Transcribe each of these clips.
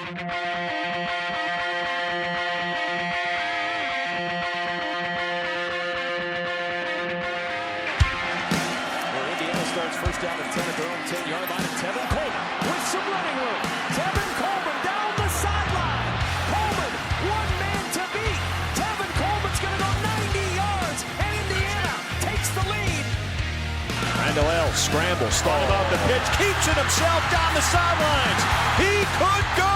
Starts first down and 10 at their own 10-yard line. And Tevin Coleman with some running room. Tevin Coleman down the sideline. Coleman, one man to beat. Tevin Coleman's going to go 90 yards, and Indiana takes the lead. Randall L. scrambles, thought about the pitch, keeps it himself down the sidelines. He could go.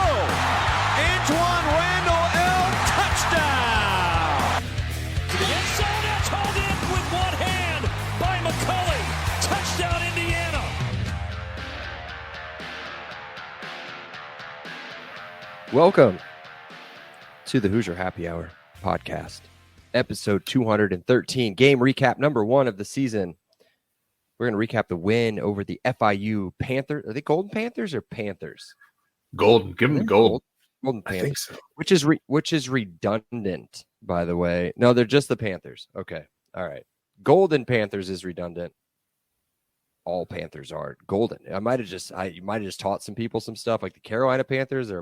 Antoine Randall L. touchdown. To the end zone, that's hauled in with one hand by McCulley. Touchdown, Indiana. Welcome to the Hoosier Happy Hour podcast, episode 213, game recap number 1 of the season. We're going to recap the win over the FIU Panthers. Are they Golden Panthers or Panthers? Golden. Give them the gold. Golden Panthers. I think so. Which is redundant, by the way. No, they're just the Panthers. Okay. All right. Golden Panthers is redundant. All Panthers are golden. You might have just taught some people some stuff like the Carolina Panthers.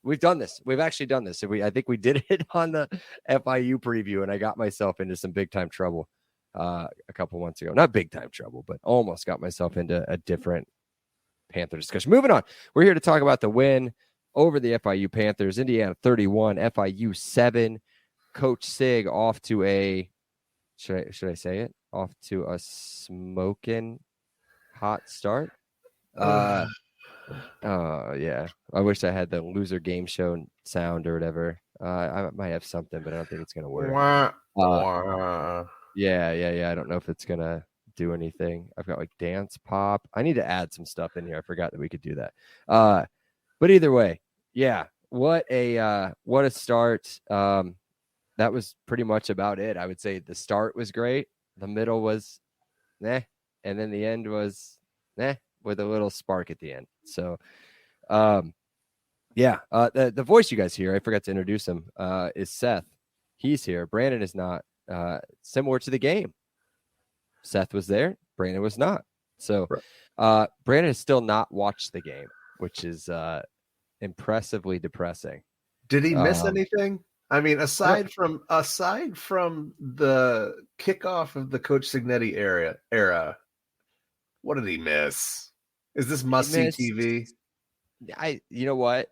We've done this. We've actually done this. I think we did it on the FIU preview, and I got myself into some big time trouble a couple months ago. Not big time trouble, but almost got myself into a different Panther discussion. Moving on, we're here to talk about the win over the FIU Panthers. Indiana 31, FIU 7. Coach Sig off to a should I say it? Off to a smoking hot start. Yeah. I wish I had the loser game show sound or whatever. I might have something, but I don't think it's gonna work. Yeah. I don't know if it's gonna do anything. I've got like dance pop. I need to add some stuff in here. I forgot that we could do that. But either way, yeah. What a start. That was pretty much about it. I would say the start was great. The middle was and then the end was with a little spark at the end. So, the voice you guys hear, I forgot to introduce him, is Seth. He's here. Brandon is not. Similar to the game. Seth was there. Brandon was not. So, Brandon has still not watched the game, which is impressively depressing. Did he miss anything? I mean, aside from the kickoff of the Coach Signetti era, what did he miss? Is this must-see TV? You know what?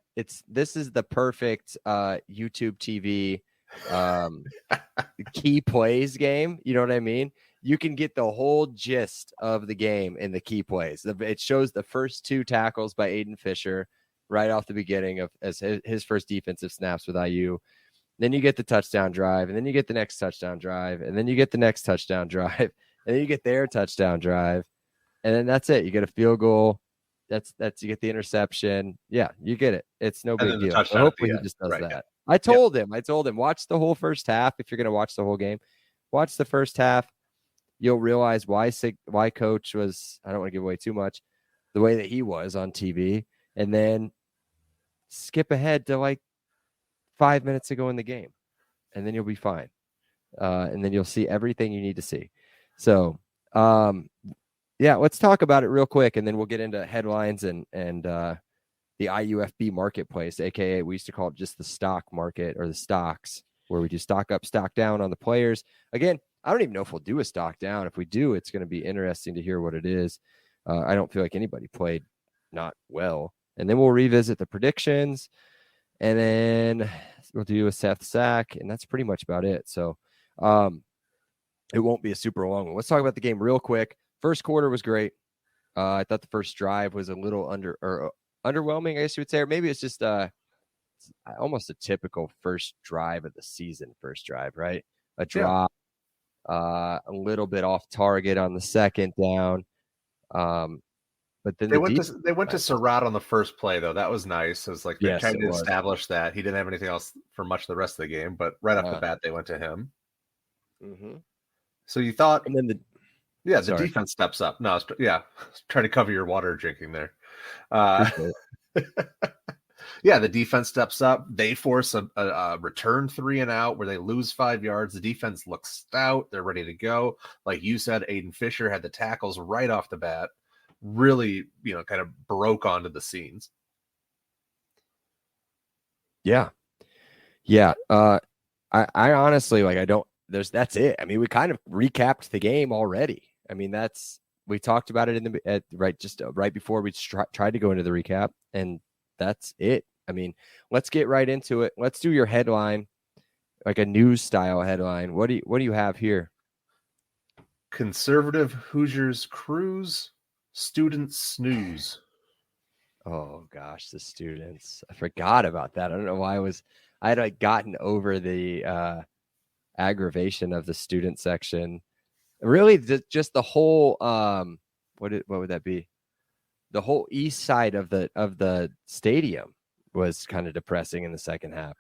This is the perfect YouTube TV key plays game. You know what I mean? You can get the whole gist of the game in the key plays. It shows the first 2 tackles by Aiden Fisher right off the beginning as his first defensive snaps with IU. Then you get the touchdown drive, and then you get the next touchdown drive, and then you get the next touchdown drive, and then you get their touchdown drive, and then that's it. You get a field goal. That's you get the interception. Yeah, you get it. It's no big deal. So hopefully he just does that. Yeah. I told him, watch the whole first half. If you're going to watch the whole game, watch the first half. You'll realize why Coach was, I don't want to give away too much, the way that he was on TV, and then skip ahead to like 5 minutes ago in the game, and then you'll be fine. And then you'll see everything you need to see. So, let's talk about it real quick, and then we'll get into headlines and the IUFB marketplace, aka we used to call it just the stock market or the stocks, where we do stock up, stock down on the players. Again, I don't even know if we'll do a stock down. If we do, it's going to be interesting to hear what it is. I don't feel like anybody played not well. And then we'll revisit the predictions, and then we'll do a Seth sack, and that's pretty much about it. So it won't be a super long one. Let's talk about the game real quick. First quarter was great. I thought the first drive was a little underwhelming, I guess you would say, or maybe it's just almost a typical first drive of the season. First drive, right? A drop, a little bit off target on the second down. But then they went to Surratt on the first play, though. That was nice. It was like they tried to establish that he didn't have anything else for much of the rest of the game, but right off the bat they went to him. Mm-hmm. So you thought, and then the defense steps up. No, trying to cover your water drinking there. The defense steps up. They force a return 3 and out where they lose 5 yards. The defense looks stout. They're ready to go. Like you said, Aiden Fisher had the tackles right off the bat. Really, kind of broke onto the scenes. Yeah. I honestly, that's it. I mean, we kind of recapped the game already. I mean, we talked about it right before we tried to go into the recap, and that's it. I mean, let's get right into it. Let's do your headline, like a news style headline. What do you have here? Conservative Hoosiers cruise, students snooze. Oh gosh, the students. I forgot about that. I don't know why I had gotten over the aggravation of the student section. Really, just the whole what would that be? The whole east side of the stadium was kind of depressing in the second half.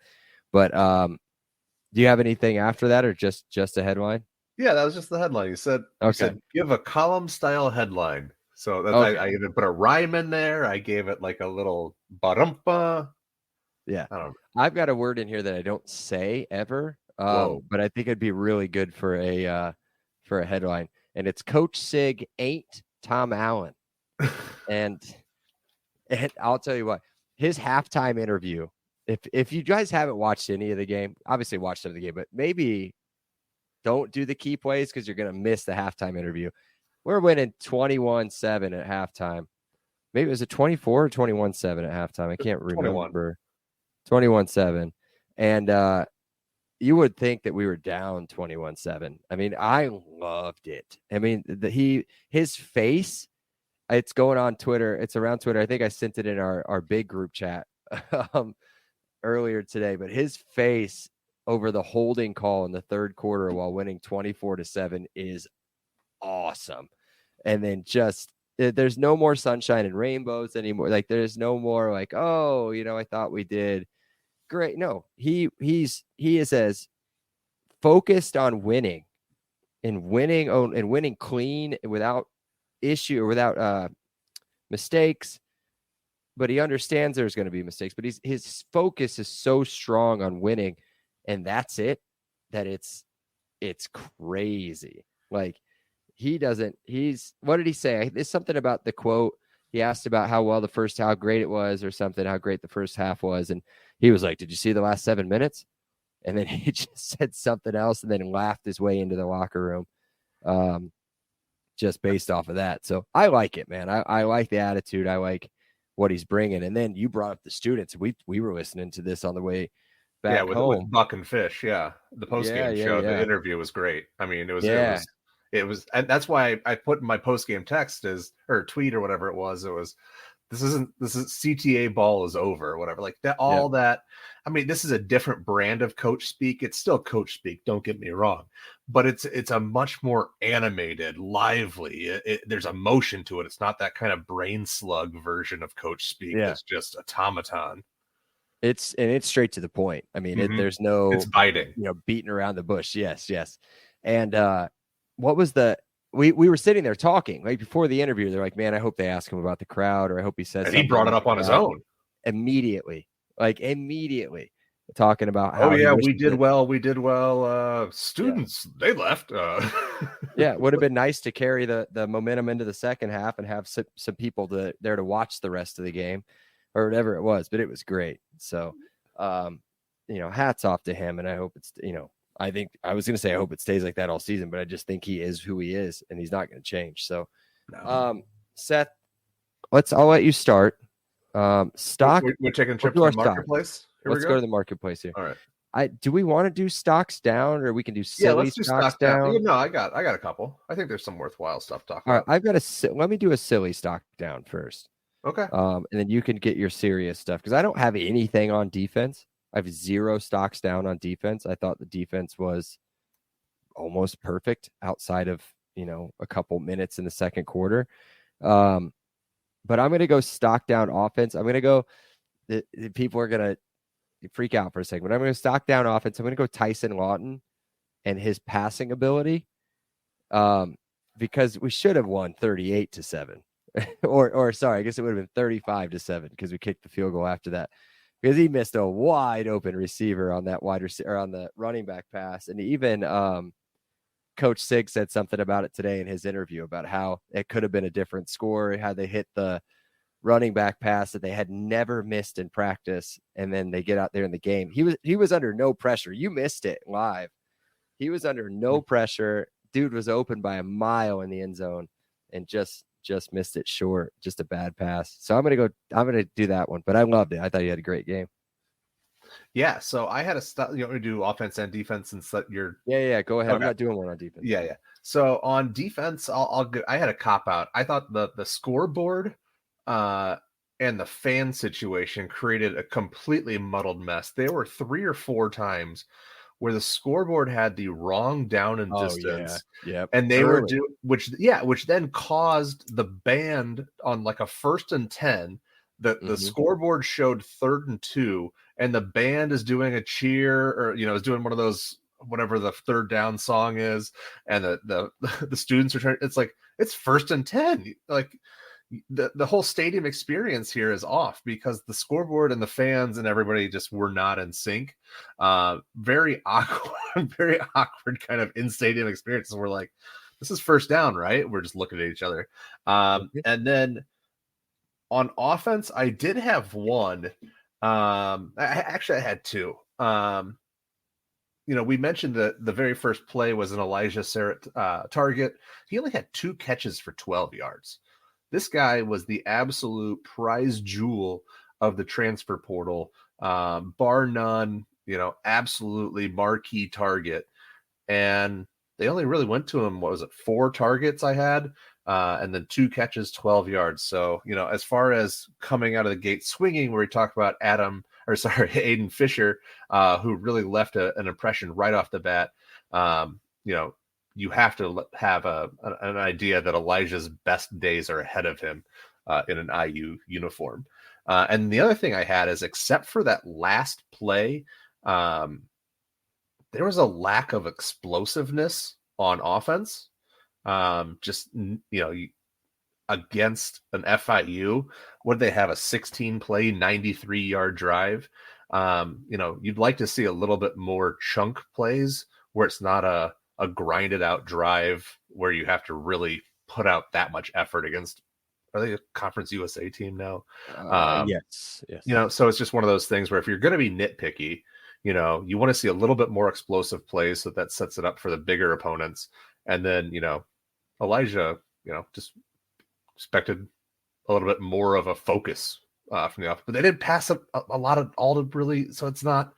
But do you have anything after that, or just a headline? Yeah, that was just the headline. You said give a column style headline. So that I even put a rhyme in there. I gave it like a little barumpa. Yeah, I don't know. I've got a word in here that I don't say ever, but I think it'd be really good for a headline, and it's Coach Sig ain't Tom Allen. and I'll tell you what, his halftime interview. If you guys haven't watched any of the game, obviously watch some of the game, but maybe don't do the key plays because you're gonna miss the halftime interview. We're winning 21-7 at halftime. Maybe it was a 24 or 21-7 at halftime. I can't remember. 21-7. And you would think that we were down 21-7. I mean, I loved it. I mean, his face, it's going on Twitter. It's around Twitter. I think I sent it in our big group chat earlier today, but his face over the holding call in the third quarter while winning 24-7 is awesome. And then there's no more sunshine and rainbows anymore. Like there's no more like, oh, I thought we did great. No, he is as focused on winning and winning clean without issue or without mistakes. But he understands there's going to be mistakes, but his focus is so strong on winning, and that's it, that it's crazy. Like what did he say? There's something about the quote. He asked about how great it was or something, how great the first half was. And he was like, did you see the last 7 minutes? And then he just said something else and then laughed his way into the locker room just based off of that. So I like it, man. I like the attitude. I like what he's bringing. And then you brought up the students. We were listening to this on the way back home. With Buck and Fish. Yeah. The post-game show, the interview was great. I mean, it was, and that's why I put in my post-game text or tweet or whatever it was. This is CTA ball is over or whatever, like that, that. I mean, this is a different brand of coach speak. It's still coach speak. Don't get me wrong, but it's a much more animated, lively. There's emotion to it. It's not that kind of brain slug version of coach speak. It's just automaton. It's straight to the point. I mean, there's no, it's biting, beating around the bush. Yes. And what was we were sitting there talking right before the interview. They're like, man, I hope they ask him about the crowd, or I hope he says. And he brought it up on his own immediately, talking about how. Oh yeah, we did well. Students, they left. Yeah, it would have been nice to carry the momentum into the second half and have some people there to watch the rest of the game, or whatever it was. But it was great. So, hats off to him, and I hope it's I think I was going to say I hope it stays like that all season, but I just think he is who he is, and he's not going to change. So, Seth, I'll let you start. Stock. We're taking a trip to the marketplace. Let's go to the marketplace here. All right. Do we want to do stocks down, or we can do silly stocks down? No, I got a couple. I think there's some worthwhile stuff to talk about. All right, let me do a silly stock down first. Okay. And then you can get your serious stuff because I don't have anything on defense. I have 0 stocks down on defense. I thought the defense was almost perfect outside of, a couple minutes in the second quarter. But I'm going to go stock down offense. I'm going to go, the people are going to freak out for a second, but I'm going to stock down offense. I'm going to go Tyson Lawton and his passing ability because we should have won 38-7 or sorry, I guess it would have been 35-7 because we kicked the field goal after that. Because he missed a wide open receiver on that on the running back pass. And even Coach Sig said something about it today in his interview about how it could have been a different score had they hit the running back pass that they had never missed in practice, and then they get out there in the game. He was under no pressure. You missed it live. He was under no pressure. Dude was open by a mile in the end zone and just missed it short. Just a bad pass. So I'm gonna do that one. But I loved it. I thought he had a great game. Yeah. So I had you want me to do offense and defense and set your. Yeah. Go ahead. Okay. I'm not doing one on defense. Yeah. So on defense, I had a cop out. I thought the scoreboard and the fan situation created a completely muddled mess. There were 3 or 4 times where the scoreboard had the wrong down and distance. Yeah. And they were which then caused the band on like a 1st and 10. The scoreboard showed 3rd and 2, and the band is doing a cheer, or is doing one of those, whatever the 3rd down song is, and the students are trying. It's like, it's 1st and 10. Like the whole stadium experience here is off because the scoreboard and the fans and everybody just were not in sync. Very awkward kind of in stadium experiences. We're like, this is 1st down, right? We're just looking at each other. And then on offense, I did have one. I had 2. We mentioned that the very first play was an Elijah Sarrett target. He only had 2 catches for 12 yards. This guy was the absolute prize jewel of the transfer portal, bar none, absolutely marquee target. And they only really went to him, 4 targets I had, and then 2 catches, 12 yards. So, as far as coming out of the gate swinging, where we talked about Aiden Fisher, who really left an impression right off the bat, you have to have an idea that Elijah's best days are ahead of him in an IU uniform. And the other thing I had is, except for that last play, there was a lack of explosiveness on offense. Against an FIU, would they have a 16-play, 93-yard drive? You'd like to see a little bit more chunk plays where it's not a grinded out drive where you have to really put out that much effort against. Are they a Conference USA team now? Yes. So it's just one of those things where if you're going to be nitpicky, you want to see a little bit more explosive plays so that sets it up for the bigger opponents. And then, Elijah, just expected a little bit more of a focus from the offense, but they didn't pass a lot of all to really. So it's not,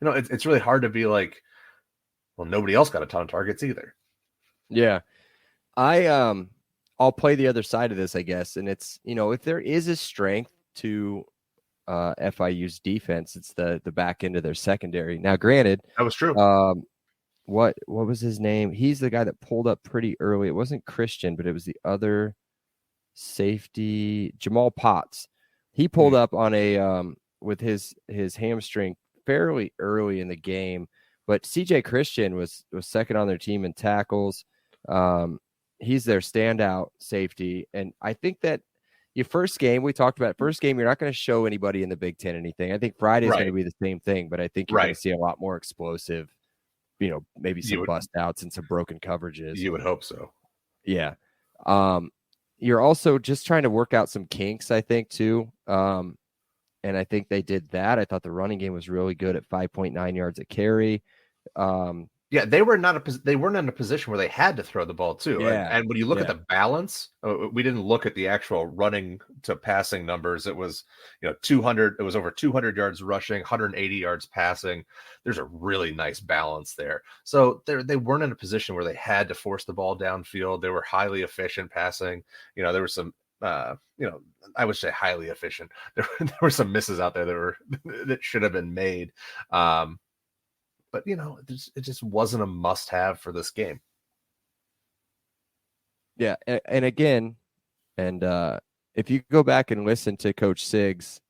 it's really hard to be like, well, nobody else got a ton of targets either. Yeah. I'll play the other side of this, I guess. And it's, if there is a strength to FIU's defense, it's the back end of their secondary. Now, granted, that was true. What was his name? He's the guy that pulled up pretty early. It wasn't Christian, but it was the other safety, Jamal Potts. He pulled up on a with his hamstring fairly early in the game. But CJ Christian was second on their team in tackles. He's their standout safety. And I think that your first game, we talked about first game, you're not going to show anybody in the Big Ten anything. I think Friday's going to be the same thing, but I think you're going to see a lot more explosive, maybe some bust outs and some broken coverages. You would hope so. Yeah. You're also just trying to work out some kinks, I think, too. And I think they did that. I thought the running game was really good at 5.9 yards a carry. They weren't in a position where they had to throw the ball too. Yeah. And when you look at the balance, we didn't look at the actual running to passing numbers. It was, 200. It was over 200 yards rushing, 180 yards passing. There's a really nice balance there. So they weren't in a position where they had to force the ball downfield. They were highly efficient passing. There was some, I would say highly efficient. There were some misses out there that should have been made. But, it just wasn't a must-have for this game. Yeah, and again, if you go back and listen to Coach Sig's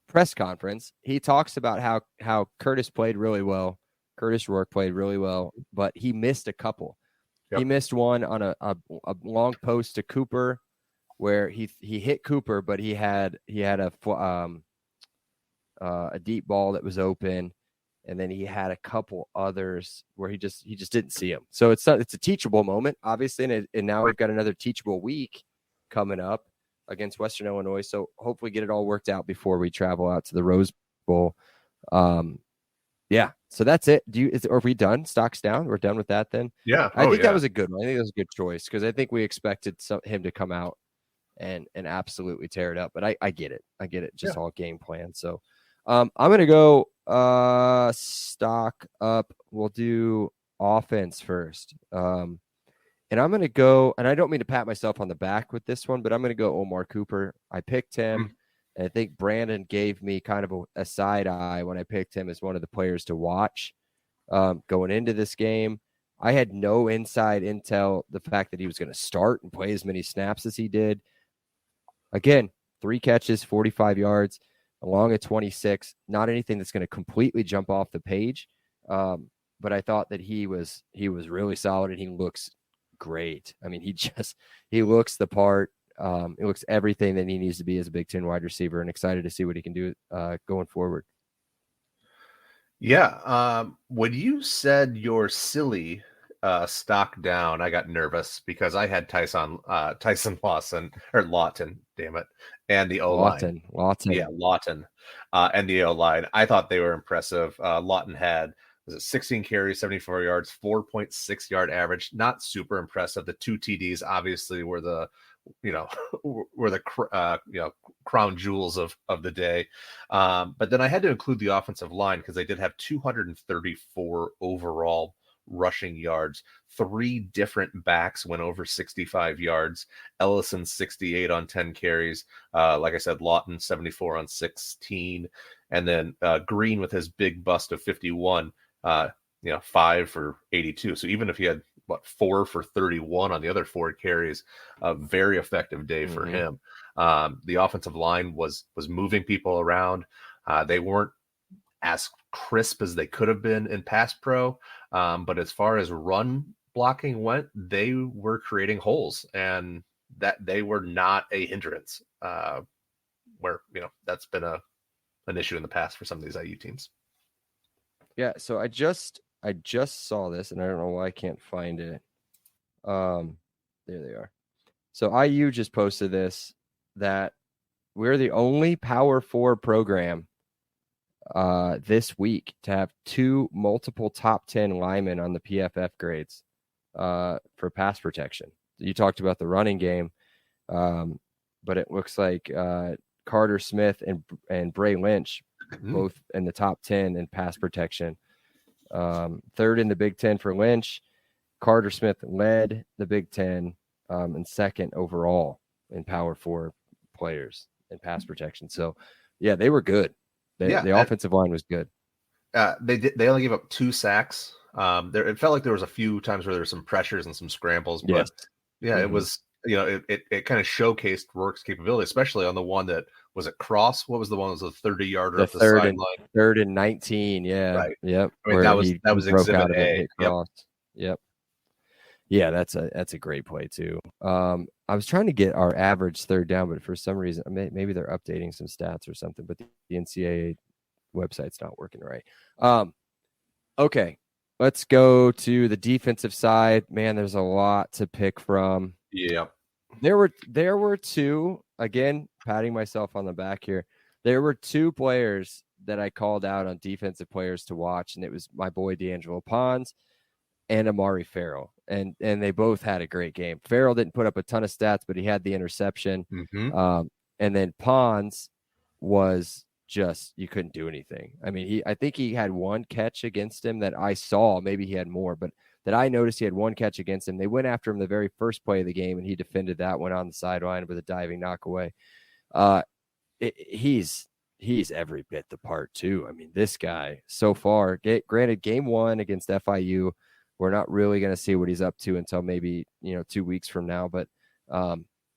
press conference, he talks about how Curtis played really well. Curtis Rourke played really well, but he missed a couple. Yep. He missed one on a long post to Cooper where he hit Cooper, but he had a deep ball that was open. And then he had a couple others where he just didn't see him. So it's a teachable moment, obviously. And now we've got another teachable week coming up. against Western Illinois. So hopefully get it all worked out before we travel out to the Rose Bowl. Yeah. So that's it. Are we done? Stocks down? We're done with that then? Yeah. I think that was a good one. I think that was a good choice because I think we expected him to come out and absolutely tear it up. But I get it. I get it. Just all game plan. So I'm going to go stock up. We'll do offense first. And I'm going to go, and I don't mean to pat myself on the back with this one, but I'm going to go Omar Cooper. I picked him. And I think Brandon gave me kind of a side eye when I picked him as one of the players to watch going into this game. I had no inside intel, the fact that he was going to start and play as many snaps as he did. Again, 3 catches, 45 yards, along at 26. Not anything that's going to completely jump off the page. But I thought that he was really solid, and he looks great. I mean, he looks the part. It looks everything that he needs to be as a Big Ten wide receiver, and excited to see what he can do going forward. Yeah. When you said your silly stock down, I got nervous because I had Tyson Lawton, damn it, and the O-line. Lawton. Yeah, Lawton, and the O-line. I thought they were impressive. Lawton had 16 carries, 74 yards, 4.6 yard average. Not super impressive. The 2 TDs obviously were the crown jewels of the day. But then I had to include the offensive line because they did have 234 overall rushing yards. 3 different backs went over 65 yards. Ellison 68 on 10 carries. Like I said, Lawton 74 on 16. And then Green with his big bust of 51, 5 for 82. So even if he had 4 for 31 on the other 4 carries, a very effective day for him. The offensive line was moving people around. They weren't as crisp as they could have been in pass pro. But as far as run blocking went, they were creating holes, and that they were not a hindrance, where, that's been an issue in the past for some of these IU teams. Yeah. So I just saw this, and I don't know why I can't find it. There they are. So IU just posted this, that we're the only Power 4 program this week to have 2 multiple top 10 linemen on the PFF grades for pass protection. You talked about the running game, but it looks like Carter Smith and Bray Lynch both in the top 10 in pass protection. 3rd in the Big Ten for Lynch. Carter Smith led the Big Ten and 2nd overall in Power 4 players in pass protection. So, yeah, they were good. The offensive line was good. They only gave up 2 sacks. It felt like there was a few times where there were some pressures and some scrambles, but it was, it kind of showcased Rourke's capability, especially on the one that was a cross. What was the one that was a 30-yarder up the sideline? 3rd and 19. Yeah. Right. Yep. I mean, that was exhibit A. Yep. Yeah, that's a great play too. I was trying to get our average 3rd down, but for some reason, maybe they're updating some stats or something, but the NCAA website's not working right. Okay, let's go to the defensive side. Man, there's a lot to pick from. Yeah. There were 2, again, patting myself on the back here. There were 2 players that I called out on defensive players to watch, and it was my boy D'Angelo Pons and Amari Farrell. And they both had a great game. Farrell didn't put up a ton of stats, but he had the interception. And then Pons was just, you couldn't do anything. I mean, I think he had 1 catch against him that I saw. Maybe he had more, but that I noticed he had 1 catch against him. They went after him the very first play of the game, and he defended that one on the sideline with a diving knockaway. He's every bit the part too. I mean, this guy so far, granted, game 1 against FIU, we're not really going to see what he's up to until maybe 2 weeks from now. But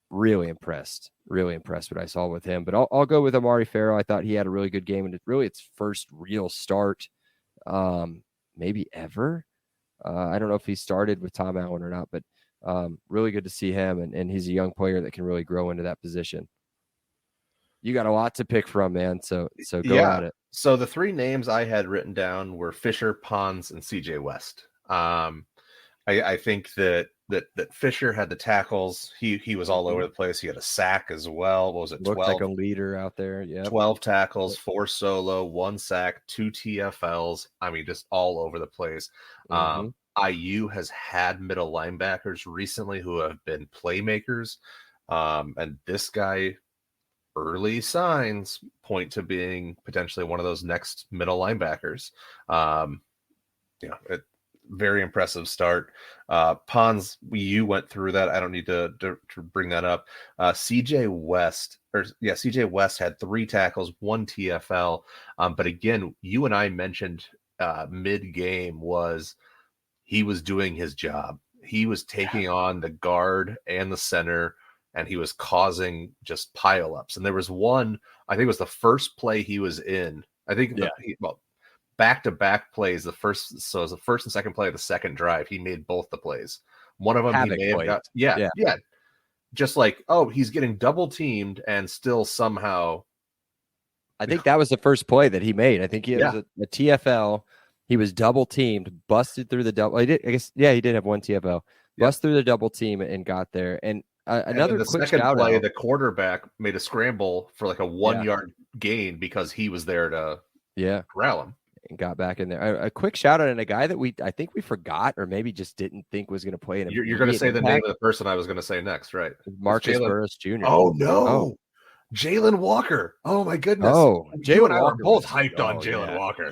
really impressed what I saw with him. But I'll go with Amari Farrell. I thought he had a really good game, and it's really its first real start, maybe ever. I don't know if he started with Tom Allen or not, but really good to see him, and he's a young player that can really grow into that position. You got a lot to pick from, man. So go at it. So the 3 names I had written down were Fisher, Pons, and CJ West. I think that that Fisher had the tackles. He was all over the place. He had a sack as well. What was it? Looked 12, like a leader out there. Yeah, 12 tackles, 4 solo, 1 sack, 2 TFLs. I mean, just all over the place. IU has had middle linebackers recently who have been playmakers, and this guy, early signs point to being potentially one of those next middle linebackers. Very impressive start. Pons, you went through that. I don't need to bring that up. CJ West had 3 tackles, 1 TFL. But again, you and I mentioned mid-game he was doing his job. He was taking on the guard and the center, and he was causing just pileups. And there was one, I think it was the first play he was in. I think back-to-back plays. It was the first and second play of the second drive. He made both the plays. One of them he may have got. Yeah. Just like, he's getting double teamed and still somehow. I think that was the first play that he made. I think it was a TFL. He was double teamed, busted through the double. He did have 1 TFL. Bust through the double team and got there. And another the quick second play, the quarterback made a scramble for like a 1-yard gain because he was there to corral him. And got back in there. A quick shout out, and a guy that I think we forgot or maybe just didn't think was going to play. You're going to say the name of the person I was going to say next, right? Marcus Burris Jr. Oh, no. Jalen Walker. Oh, my goodness. Oh, Jalen and I were both hyped on Jalen Walker.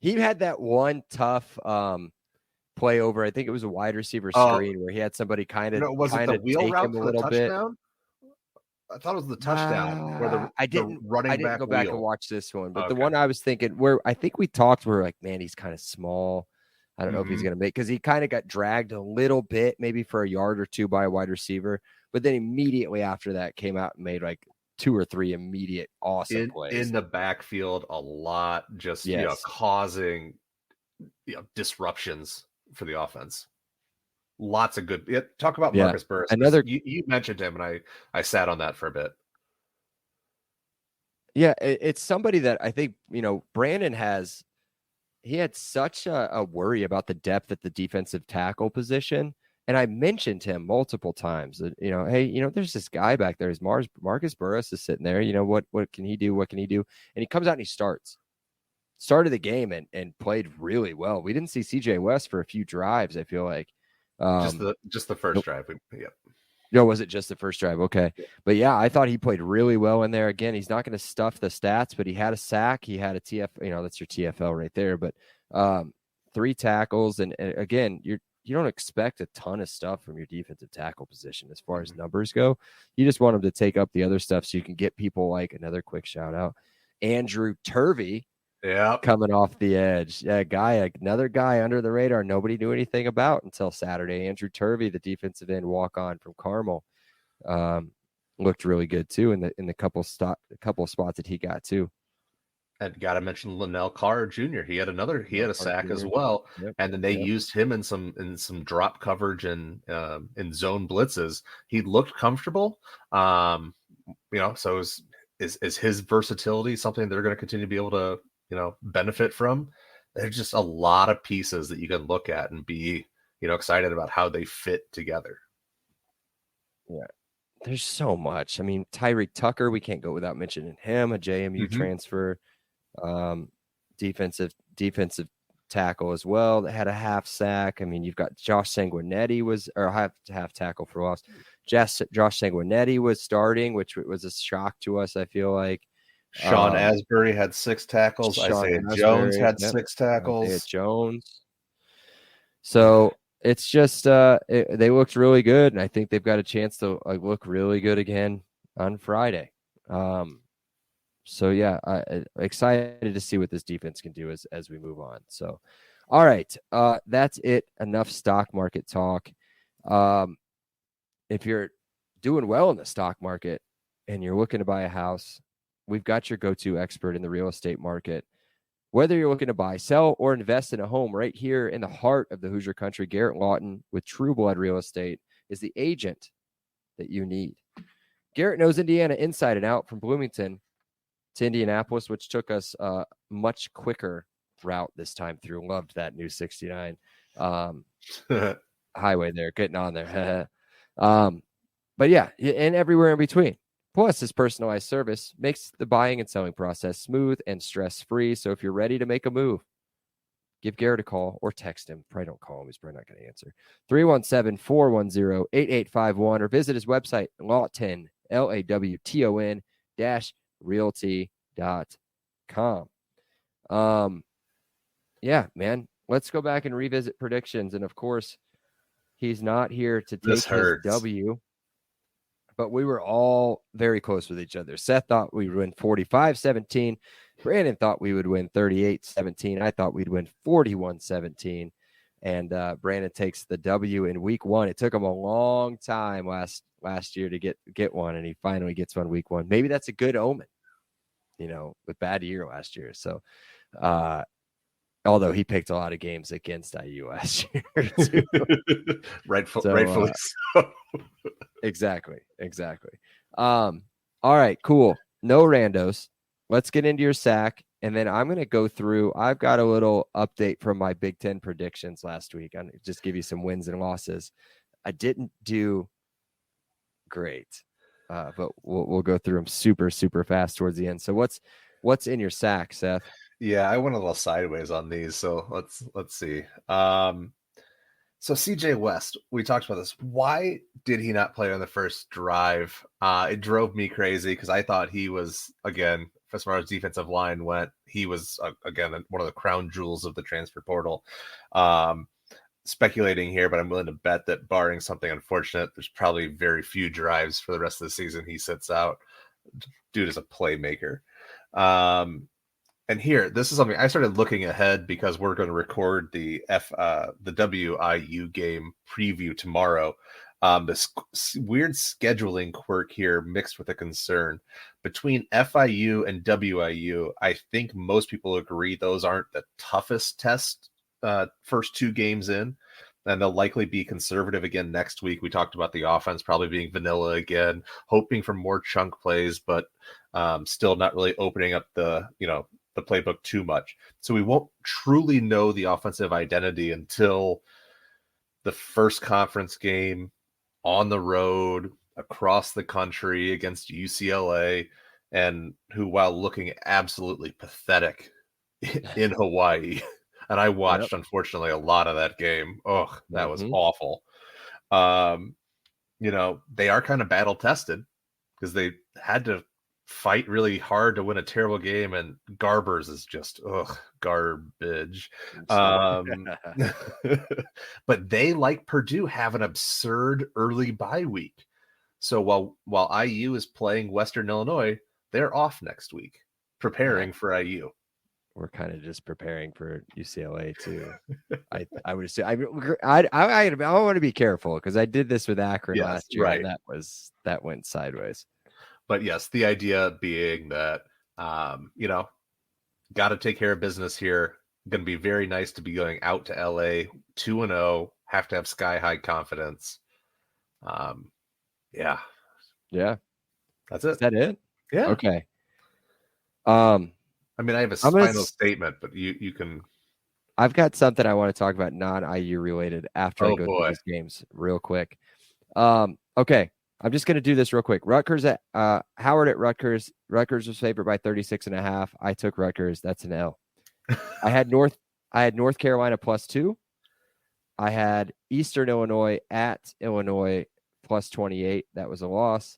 He had that one tough play over. I think it was a wide receiver screen where he had somebody kind of was it the wheel route for the touchdown? I thought it was the touchdown where the running back. I didn't go back and watch this one, but the one I was thinking where I think we talked, we're like, man, he's kind of small. I don't know if he's going to make, because he kind of got dragged a little bit, maybe for a yard or 2 by a wide receiver, but then immediately after that came out and made like 2 or 3 immediate awesome plays in the backfield, a lot, just causing disruptions for the offense. Lots of good. Talk about Marcus Burris. You mentioned him, and I sat on that for a bit. Yeah, it's somebody that I think Brandon has. He had such a worry about the depth at the defensive tackle position, and I mentioned him multiple times. That hey, there's this guy back there. Marcus Burris is sitting there. What can he do? What can he do? And he comes out and he started the game and played really well. We didn't see CJ West for a few drives, I feel like. Just the first drive. Was it just the first drive? Okay. But yeah, I thought he played really well in there. Again, he's not going to stuff the stats, but he had a sack. He had a TF, that's your TFL right there. But 3 tackles. And again, you don't expect a ton of stuff from your defensive tackle position as far as numbers go. You just want him to take up the other stuff so you can get people like, another quick shout out, Andrew Turvey. Coming off the edge. Another guy under the radar nobody knew anything about until Saturday. Andrew Turvey, the defensive end walk-on from Carmel, looked really good too in the couple of spots that he got too. And got to mention Linnell Carr Jr. He had a sack Jr. as well. And then they used him in some drop coverage and in zone blitzes. He looked comfortable. So is his versatility something they're going to continue to be able to benefit from? There's just a lot of pieces that you can look at and be, excited about how they fit together. Yeah. There's so much. I mean, Tyreek Tucker, we can't go without mentioning him, a JMU transfer, defensive tackle as well that had a half sack. I mean, you've got Josh Sanguinetti half tackle for loss. Josh Sanguinetti was starting, which was a shock to us, I feel like. Sean Asbury had 6 tackles. Isaiah Jones had 6 tackles. Isaiah Jones. So it's just they looked really good, and I think they've got a chance to look really good again on Friday. So yeah, I'm excited to see what this defense can do as we move on. So, all right, that's it. Enough stock market talk. If you're doing well in the stock market and you're looking to buy a house, we've got your go-to expert in the real estate market. Whether you're looking to buy, sell, or invest in a home right here in the heart of the Hoosier country, Garrett Lawton with True Blood Real Estate is the agent that you need. Garrett knows Indiana inside and out, from Bloomington to Indianapolis, which took us a much quicker route this time through. Loved that new 69. highway there, getting on there. But yeah, and everywhere in between. Plus, his personalized service makes the buying and selling process smooth and stress-free. So if you're ready to make a move, give Garrett a call or text him. Probably don't call him. He's probably not going to answer. 317-410-8851 or visit his website, Lawton, LAWTON realty.com. Yeah, man. Let's go back and revisit predictions. And of course, he's not here to take his W. But we were all very close with each other. Seth thought we would win 45-17. Brandon thought we would win 38-17. I thought we'd win 41-17. And Brandon takes the W in week 1. It took him a long time last year to get one, and he finally gets one week 1. Maybe that's a good omen, with bad year last year. So, although he picked a lot of games against IU last year, too. Rightfully so. Exactly. All right, cool. No randos. Let's get into your sack, and then I'm going to go through. I've got a little update from my Big Ten predictions last week. I'm just give you some wins and losses. I didn't do great, but we'll go through them super, super fast towards the end. So what's in your sack, Seth? Yeah, I went a little sideways on these, so let's see. So CJ West, we talked about this. Why did he not play on the first drive? It drove me crazy because I thought he was, again, as far as defensive line went, he was, again, one of the crown jewels of the transfer portal. Speculating here, but I'm willing to bet that barring something unfortunate, there's probably very few drives for the rest of the season he sits out. Dude is a playmaker. And here, this is something I started looking ahead because we're going to record the WIU game preview tomorrow. This weird scheduling quirk here mixed with a concern between FIU and WIU. I think most people agree those aren't the toughest test first 2 games in, and they'll likely be conservative again next week. We talked about the offense probably being vanilla again, hoping for more chunk plays, but still not really opening up the playbook too much. So we won't truly know the offensive identity until the first conference game on the road across the country against UCLA, and who, while looking absolutely pathetic in Hawaii, and I watched, unfortunately, a lot of that game. Oh, that was awful. They are kind of battle tested because they had to fight really hard to win a terrible game, and Garbers is just garbage. But they, like Purdue, have an absurd early bye week. So while IU is playing Western Illinois, they're off next week, preparing for IU. We're kind of just preparing for UCLA too. I would assume. I want to be careful because I did this with Akron last year, and that went sideways. But yes, the idea being that, got to take care of business here. Going to be very nice to be going out to LA 2-0. Have to have sky high confidence. Yeah. That's it. Is that it? Yeah. Okay. I mean, I have a final statement, but you can. I've got something I want to talk about non-IU related after I go through these games real quick. Okay. I'm just going to do this real quick. Rutgers at Howard at Rutgers. Rutgers was favored by 36.5. I took Rutgers. That's an L. I had North Carolina +2. I had Eastern Illinois at Illinois +28. That was a loss.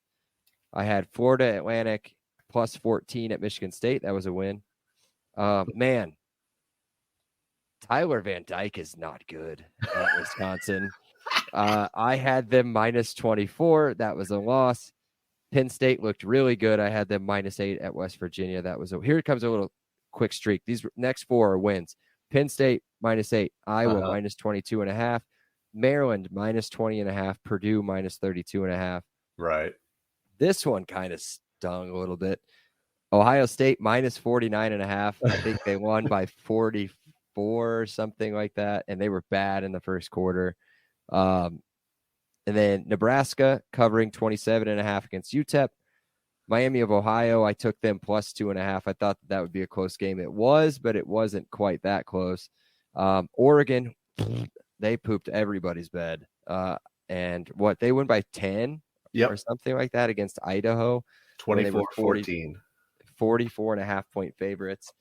I had Florida Atlantic +14 at Michigan State. That was a win. Man, Tyler Van Dyke is not good at Wisconsin. I had them -24. That was a loss. Penn State looked really good. I had them -8 at West Virginia. That was here comes a little quick streak. These next 4 are wins. Penn State -8, Iowa -22.5, Maryland -20.5, Purdue -32.5. Right. This one kind of stung a little bit. Ohio State -49.5. I think they won by 44 or something like that, and they were bad in the first quarter. And then Nebraska covering 27.5 against UTEP. Miami of Ohio, I took them +2.5. I thought that would be a close game. It was, but it wasn't quite that close. Oregon, they pooped everybody's bed. And what, they win by 10 or something like that against Idaho. 24-14. 44.5 point favorites.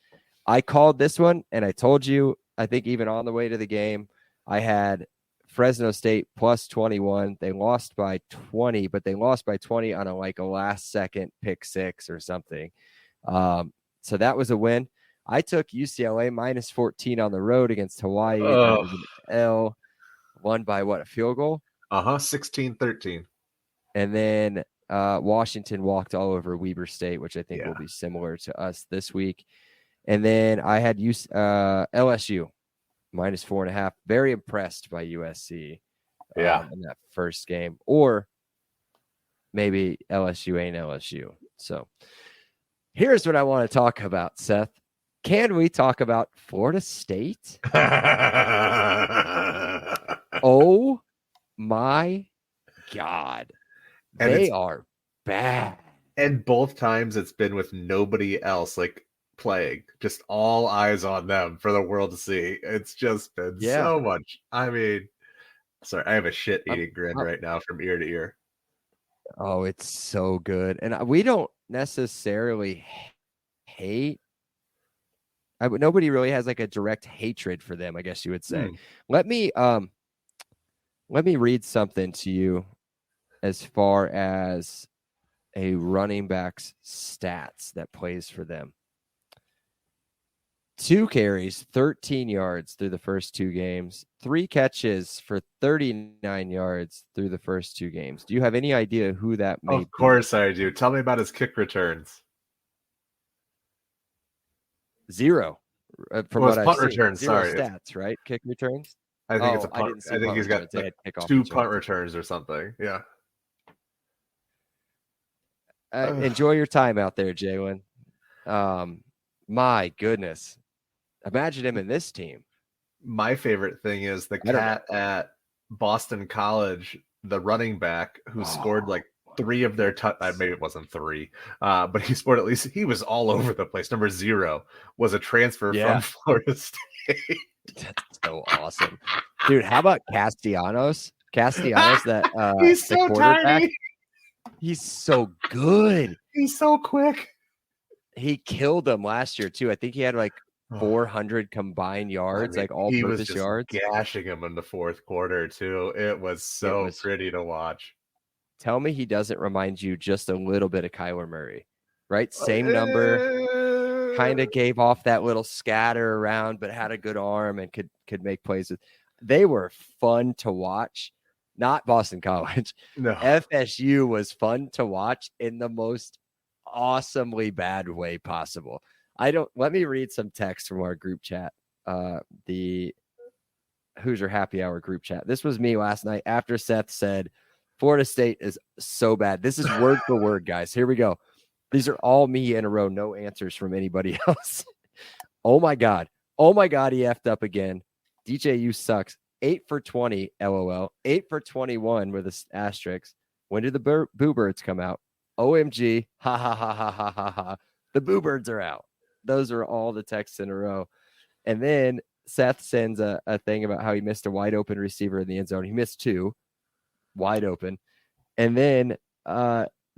I called this one, and I told you, I think even on the way to the game, I had Fresno State plus 21. They lost by 20, but they lost by 20 on a last second pick six or something. So that was a win. I took UCLA minus 14 on the road against Hawaii. That was an L. Won by what, a field goal? 16-13. And then Washington walked all over Weber State, which I think will be similar to us this week. And then I had LSU minus 4.5. Very impressed by USC in that first game. Or maybe LSU ain't LSU. So here's what I want to talk about, Seth. Can we talk about Florida State? Oh my God. They are bad. And both times it's been with nobody else playing. Just all eyes on them for the world to see. It's just been so much. I mean, sorry, I have a shit-eating grin right now from ear to ear. Oh, it's so good. And we don't necessarily hate. Nobody really has a direct hatred for them, I guess you would say. Let me read something to you as far as a running back's stats that plays for them. 2 carries, 13 yards through the first 2 games, 3 catches for 39 yards through the first 2 games. Do you have any idea who that may be? Of course I do. Tell me about his kick returns. 0. From what punt I've returns, seen. 0 sorry. stats, right? Kick returns? I think it's a punt. I think he's got 2 punt returns or something. Yeah. Enjoy your time out there, Jalen. My goodness. Imagine him in this team. My favorite thing is the cat at Boston College, the running back who scored 3 of their maybe it wasn't 3, but he scored at least. He was all over the place. Number 0 was a transfer from Florida State. That's so awesome, dude. How about Castellanos? That he's so tiny. He's so good. He's so quick. He killed them last year too. I think he had 400 combined yards, all-purpose yards. Gashing him in the fourth quarter too. It was so pretty to watch. Tell me he doesn't remind you just a little bit of Kyler Murray, right? Same number, kind of gave off that little scatter around, but had a good arm and could make plays. They were fun to watch. Not Boston College. No. FSU was fun to watch in the most awesomely bad way possible. Let me read some text from our group chat. The Hoosier Happy Hour group chat. This was me last night after Seth said Florida State is so bad. This is word for word, guys. Here we go. These are all me in a row. No answers from anybody else. Oh my God. He effed up again. DJU sucks. 8 for 20, LOL. 8 for 21 with an asterisk. When did the Boo Birds come out? OMG. Ha ha ha ha ha ha ha. The Boo Birds are out. Those are all the texts in a row. And then Seth sends a thing about how he missed a wide open receiver in the end zone. He missed 2 wide open. And then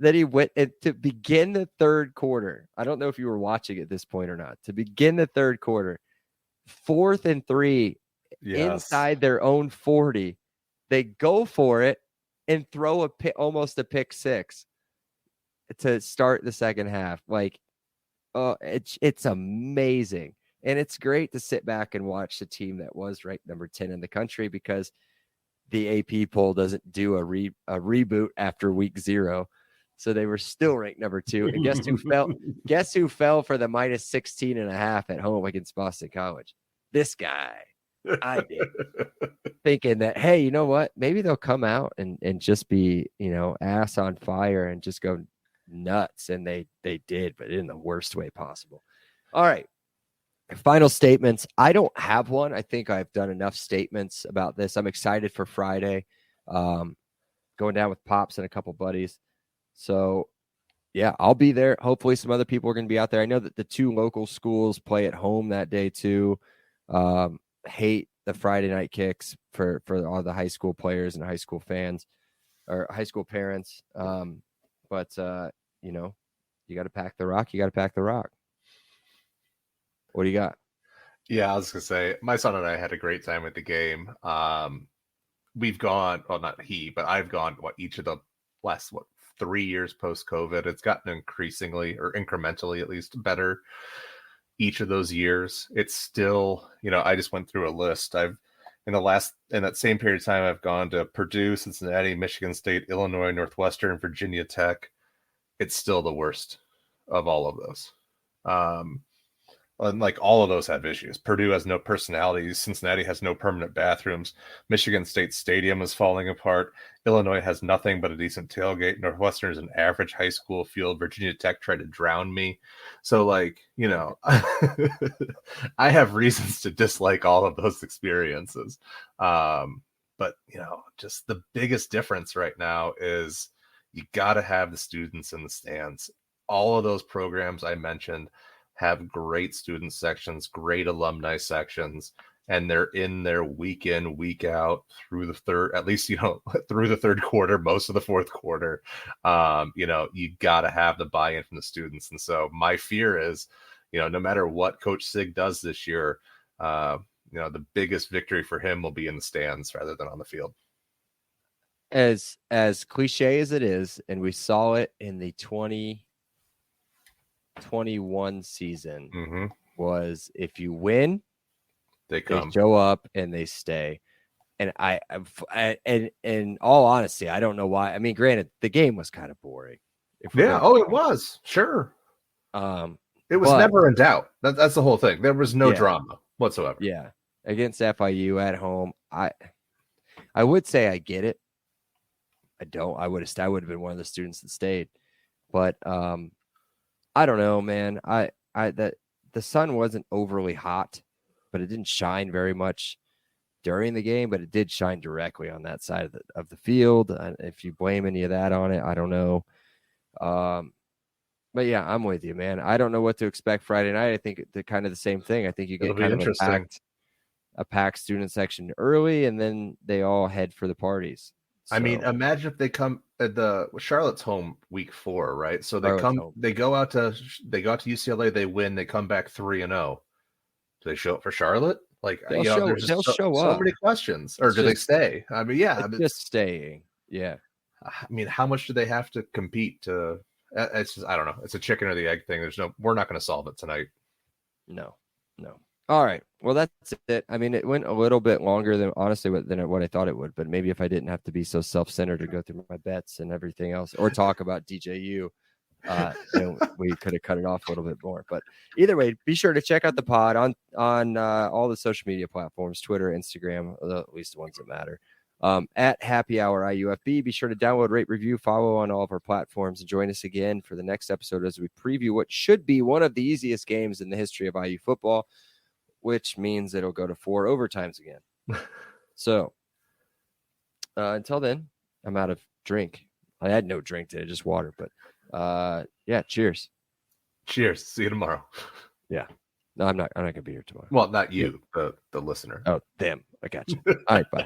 he went to begin the third quarter. I don't know if you were watching at this point or not. To begin the third quarter, 4th and 3 inside their own 40. They go for it and throw almost a pick 6 to start the second half. It's amazing. And it's great to sit back and watch the team that was ranked number 10 in the country, because the AP poll doesn't do a reboot after week 0. So they were still ranked number 2. And guess who fell? Guess who fell for the minus 16.5 at home against Boston College? This guy. I did. Thinking that, hey, you know what? Maybe they'll come out and just be, ass on fire and just go nuts. And they did, but in the worst way possible. All right. Final statements. I don't have one. I think I've done enough statements about this. I'm excited for Friday. Going down with Pops and a couple buddies. So, yeah, I'll be there. Hopefully some other people are going to be out there. I know that the 2 local schools play at home that day too. Hate the Friday night kicks for all the high school players and high school fans or high school parents. But you know, you got to pack the rock. You got to pack the rock. What do you got? Yeah, I was gonna say my son and I had a great time at the game. We've gone, well, not he, but I've gone each of the last 3 years post COVID. It's gotten increasingly or incrementally at least better each of those years. It's still, I just went through a list. I've in that same period of time, I've gone to Purdue, Cincinnati, Michigan State, Illinois, Northwestern, Virginia Tech. It's still the worst of all of those. And like all of those have issues. Purdue has no personalities. Cincinnati has no permanent bathrooms. Michigan State Stadium is falling apart. Illinois has nothing but a decent tailgate. Northwestern is an average high school field. Virginia Tech tried to drown me. So I have reasons to dislike all of those experiences. But just the biggest difference right now is you got to have the students in the stands. All of those programs I mentioned have great student sections, great alumni sections, and they're in there week in, week out through the third, at least, through the third quarter, most of the fourth quarter. You got to have the buy-in from the students. And so my fear is, no matter what Coach Sig does this year, the biggest victory for him will be in the stands rather than on the field. As cliche as it is, and we saw it in the 2021 season, was if you win, they show up and they stay. And I in all honesty, I don't know why. I mean, granted, the game was kind of boring. It was, sure. It was never in doubt. That's the whole thing. There was no drama whatsoever. Yeah, against FIU at home, I would say I get it. I don't. I would have been one of the students that stayed, but I don't know, man. The sun wasn't overly hot, but it didn't shine very much during the game, but it did shine directly on that side of the field. If you blame any of that on it, I don't know. But yeah, I'm with you, man. I don't know what to expect Friday night. I think the kind of the same thing. I think you get kind of a packed student section early, and then they all head for the parties. So, I mean, imagine if they come at Charlotte's home week 4, right? So they go out to UCLA, they win, they come back 3-0. Do they show up for Charlotte? They'll show up. So many questions. Or do they stay? I mean, yeah, just staying. Yeah. I mean, how much do they have to compete to? It's just, I don't know. It's a chicken or the egg thing. We're not going to solve it tonight. No. All right. Well, that's it. I mean, it went a little bit longer than what I thought it would, but maybe if I didn't have to be so self-centered to go through my bets and everything else or talk about DJU, we could have cut it off a little bit more. But either way, be sure to check out the pod on all the social media platforms, Twitter, Instagram, at least the ones that matter. At Happy Hour IUFB. Be sure to download, rate, review, follow on all of our platforms, and join us again for the next episode as we preview what should be one of the easiest games in the history of IU football, which means it'll go to 4 overtimes again. So until then, I'm out of drink. I had no drink today, just water. But cheers. Cheers. See you tomorrow. Yeah. No, I'm not going to be here tomorrow. Well, not you, the listener. Oh, them. I got you. All right, bye.